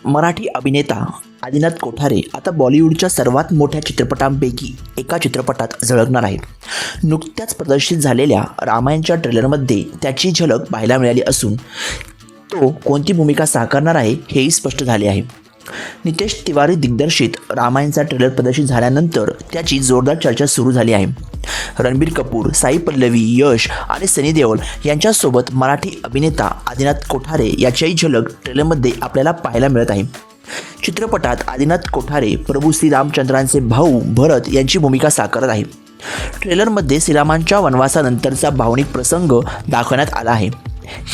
मराठी अभिनेता आदिनाथ कोठारे आता बॉलिवूडच्या सर्वात मोठ्या चित्रपटांपैकी एका चित्रपटात झळकणार आहे. नुकत्याच प्रदर्शित झालेल्या रामायणच्या ट्रेलरमध्ये त्याची झलक पाहायला मिळाली असून तो कोणती भूमिका साकारणार आहे हेही स्पष्ट झाले आहे. नितेश तिवारी दिग्दर्शित रामायणचा ट्रेलर प्रदर्शित झाल्यानंतर त्याची जोरदार चर्चा सुरू झाली आहे. रणबीर कपूर, साई पल्लवी, यश आणि सनी देओल यांच्यासोबत मराठी अभिनेता आदिनाथ कोठारे याच्याही झलक ट्रेलरमध्ये आपल्याला पाहायला मिळत आहे. चित्रपटात आदिनाथ कोठारे प्रभू श्रीरामचंद्रांचे भाऊ भरत यांची भूमिका साकारत आहे. ट्रेलरमध्ये श्रीरामांच्या वनवासानंतरचा भावनिक प्रसंग दाखवण्यात आला आहे.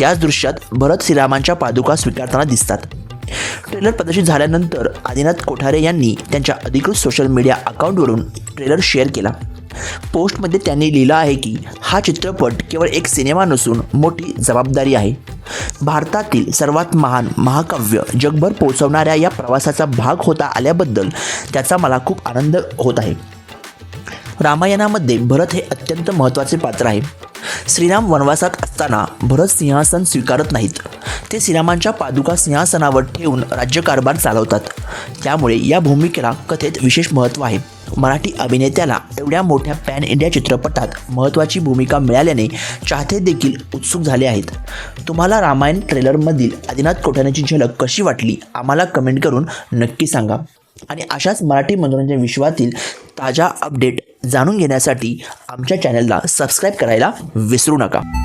याच दृश्यात भरत श्रीरामांच्या पादुका स्वीकारताना दिसतात. ट्रेलर प्रदर्शित झाल्यानंतर आदिनाथ कोठारे यांनी त्यांच्या अधिकृत सोशल मीडिया अकाउंटवरून ट्रेलर शेअर केला. पोस्टमध्ये त्यांनी लिहिलं आहे की हा चित्रपट केवळ एक सिनेमा नसून मोठी जबाबदारी आहे. भारतातील सर्वात महान महाकाव्य जगभर पोहोचवणाऱ्या या प्रवासाचा भाग होता आल्याबद्दल त्याचा मला खूप आनंद होत आहे. रामायणामध्ये भरत हे अत्यंत महत्त्वाचे पात्र आहे. श्रीराम वनवासात असताना भरत सिंहासन स्वीकारत नाहीत. ते श्रीरामांच्या पादुका सिंहासनावर ठेवून राज्यकारभार चालवतात. त्यामुळे या भूमिकेला कथेत विशेष महत्त्व आहे. मराठी अभिनेत्याला एवढ्या मोठ्या पॅन इंडिया चित्रपटात महत्त्वाची भूमिका मिळाल्याने चाहते देखील उत्सुक झाले आहेत. तुम्हाला रामायण ट्रेलरमधील आदिनाथ कोठारेची झलक कशी वाटली आम्हाला कमेंट करून नक्की सांगा. आणि अशाच मराठी मनोरंजन विश्वातील ताज्या अपडेट जाणून घेण्यासाठी आमच्या चॅनलला सबस्क्राईब करायला विसरू नका.